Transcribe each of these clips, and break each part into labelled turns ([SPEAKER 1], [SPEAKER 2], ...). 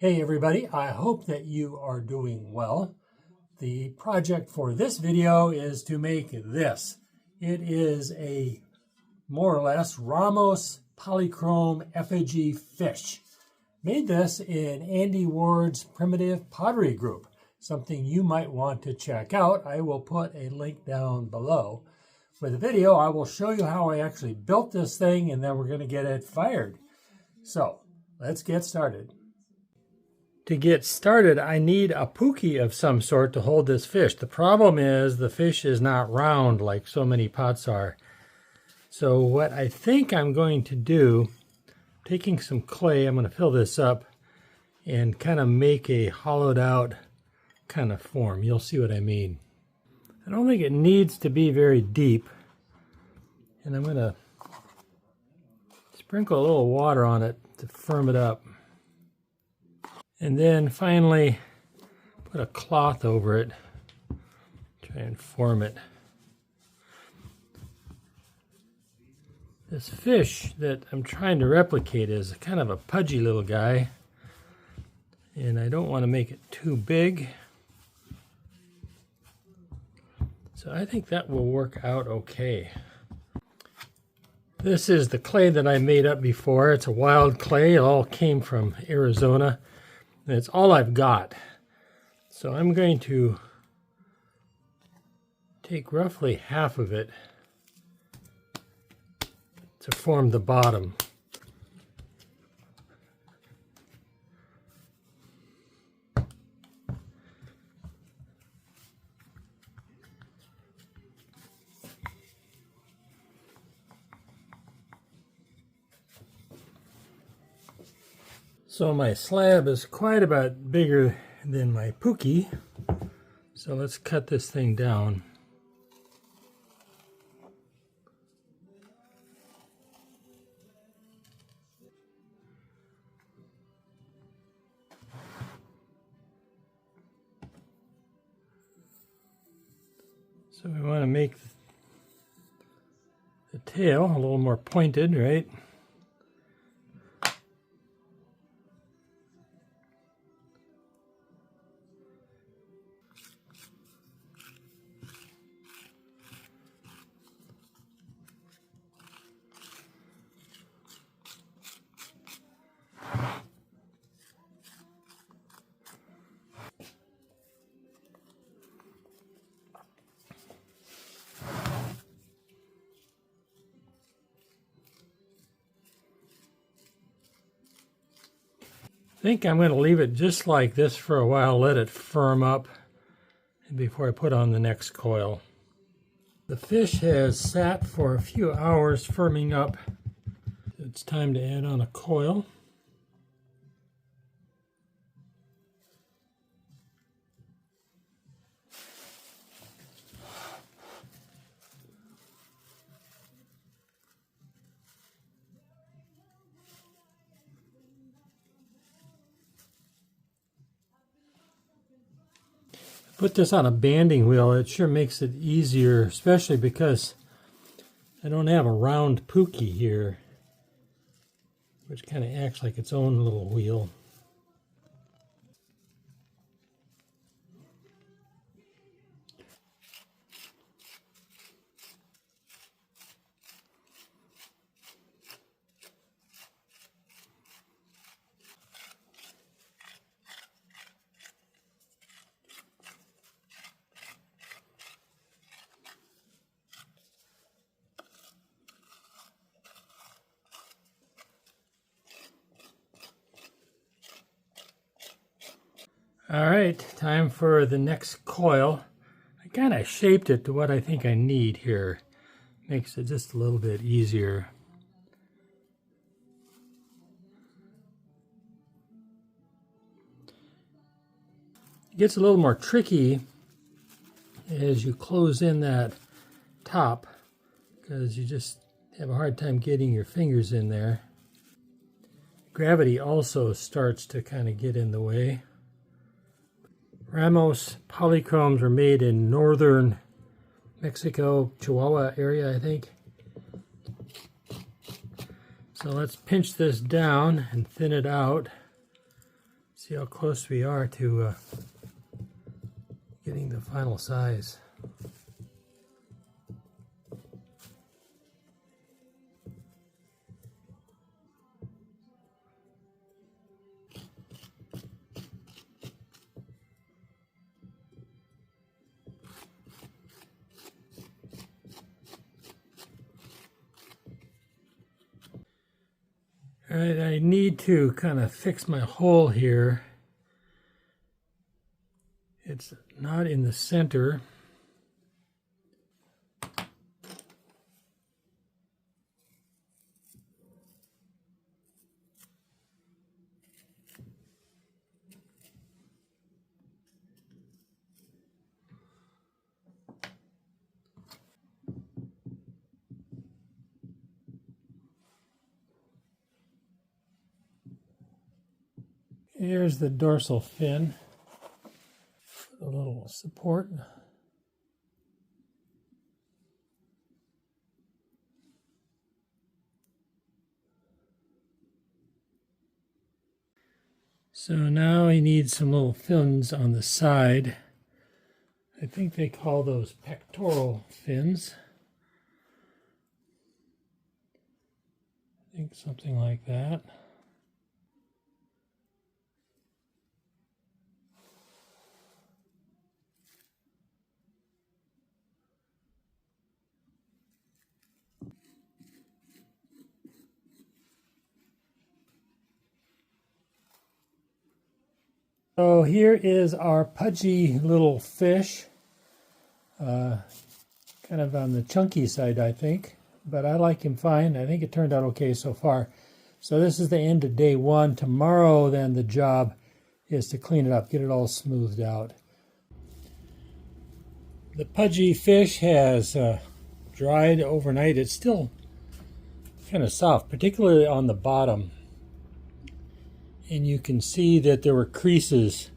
[SPEAKER 1] Hey everybody, I hope that you are doing well. The project for this video is to make this. It is a more or less Ramos Polychrome Effigy fish. Made this in Andy Ward's Primitive Pottery group, something you might want to check out. I will put a link down below. For the video, I will show you how I actually built this thing, and then we're going to get it fired. So let's get started. To get started, I need a pookie of some sort to hold this fish. The problem is the fish is not round like so many pots are. So what I think I'm going to do, taking some clay, I'm going to fill this up and kind of make a hollowed out kind of form. You'll see what I mean. I don't think it needs to be very deep. And I'm going to sprinkle a little water on it to firm it up. And then finally put a cloth over it, try and form it. This fish that I'm trying to replicate is kind of a pudgy little guy, and I don't want to make it too big. So I think that will work out okay. This is the clay that I made up before. It's a wild clay. It all came from Arizona. And it's all I've got. So I'm going to take roughly half of it to form the bottom. So my slab is quite a bit bigger than my pookie, so let's cut this thing down. So we want to make the tail a little more pointed, right? I think I'm going to leave it just like this for a while, let it firm up before I put on the next coil. The fish has sat for a few hours firming up. It's time to add on a coil. Put this on a banding wheel. It sure makes it easier, especially because I don't have a round pookie here, which kind of acts like its own little wheel. All right, time for the next coil. I kind of shaped it to what I think I need here. Makes it just a little bit easier. It gets a little more tricky as you close in that top, because you just have a hard time getting your fingers in there. Gravity also starts to kind of get in the way. Ramos polychromes are made in northern Mexico, Chihuahua area, I think. So let's pinch this down and thin it out. See See how close we are to getting the final size. All right, I need to kind of fix my hole here. It's not in the center. Here's the dorsal fin, a little support. So now I need some little fins on the side. I think they call those pectoral fins. I think something like that. So here is our pudgy little fish, kind of on the chunky side, I think, but I like him fine. I think it turned out okay so far. So this is the end of day one. Tomorrow, then, the job is to clean it up, get it all smoothed out. The pudgy fish has dried overnight. It's still kind of soft, particularly on the bottom. And you can see that there were creases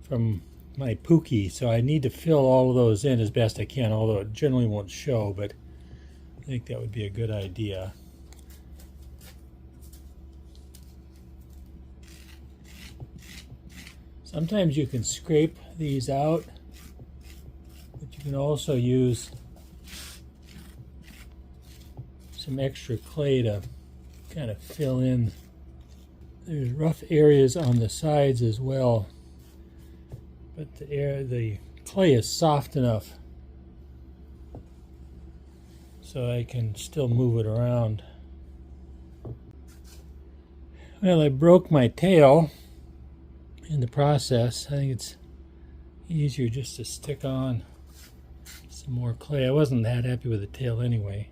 [SPEAKER 1] from my pookie, so I need to fill all of those in as best I can, although it generally won't show, but I think that would be a good idea. Sometimes you can scrape these out, but you can also use some extra clay to kind of fill in. There's rough areas on the sides as well, but the clay is soft enough so I can still move it around. Well, I broke my tail in the process. I think it's easier just to stick on some more clay. I wasn't that happy with the tail anyway.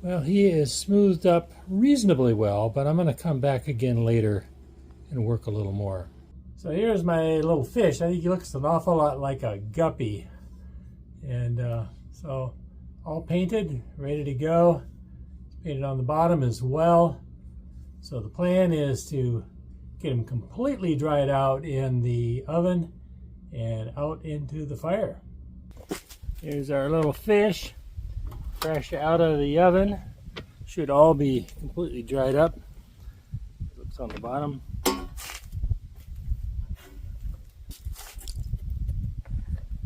[SPEAKER 1] Well, he is smoothed up reasonably well, but I'm going to come back again later and work a little more. So here's my little fish. I think he looks an awful lot like a guppy. And so all painted, ready to go. It's painted on the bottom as well. So the plan is to get him completely dried out in the oven and out into the fire. Here's our little fish. Fresh out of the oven. Should all be completely dried up. Looks on the bottom.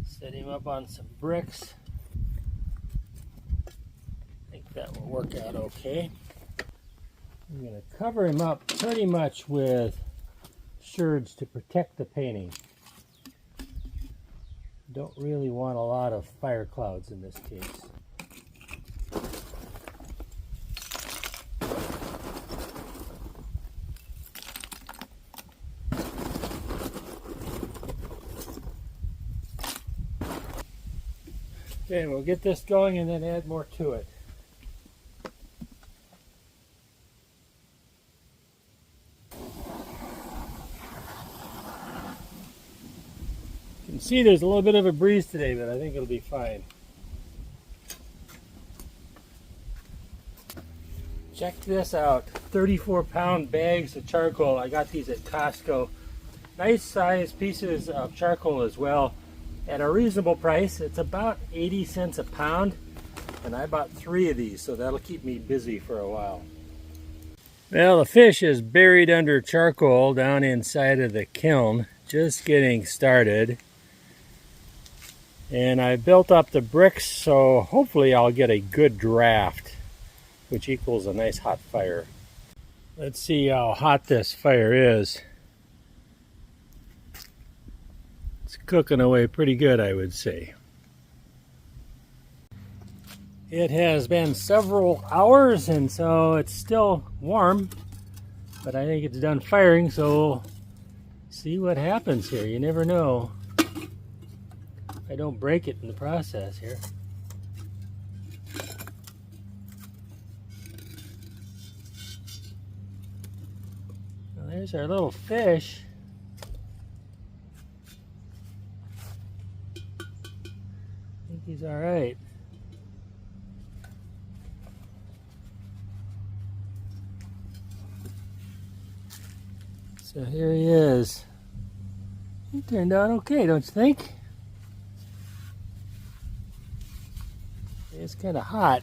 [SPEAKER 1] Set him up on some bricks. I think that will work out okay. I'm going to cover him up pretty much with sherds to protect the painting. Don't really want a lot of fire clouds in this case. Okay, we'll get this going and then add more to it. You can see there's a little bit of a breeze today, but I think it'll be fine. Check this out. 34-pound bags of charcoal. I got these at Costco. Nice size pieces of charcoal as well at a reasonable price. It's about 80 cents a pound, and I bought 3 of these, so that'll keep me busy for a while. Well, the fish is buried under charcoal down inside of the kiln, just getting started. And I built up the bricks, so hopefully I'll get a good draft, which equals a nice hot fire. Let's see how hot this fire is. It's cooking away pretty good, I would say. It has been several hours, and so it's still warm, but I think it's done firing, so we'll see what happens here. You never know. I don't break it in the process here. Well, there's our little fish. I think he's all right. So here he is. He turned out okay, don't you think? It's kind of hot.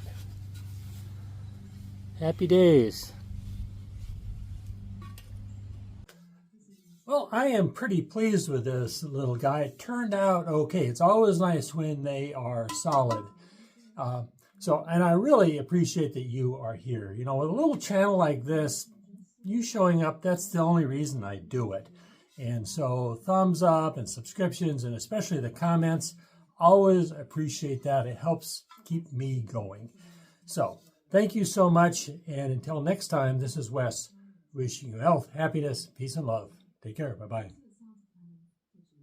[SPEAKER 1] Happy days. Well, I am pretty pleased with this little guy. It turned out okay. It's always nice when they are solid. And I really appreciate that you are here. You know, with a little channel like this, you showing up, that's the only reason I do it. And so thumbs up and subscriptions, and especially the comments, always appreciate that. It helps keep me going. So thank you so much. And until next time, this is Wes wishing you health, happiness, peace, and love. Take care. Bye-bye.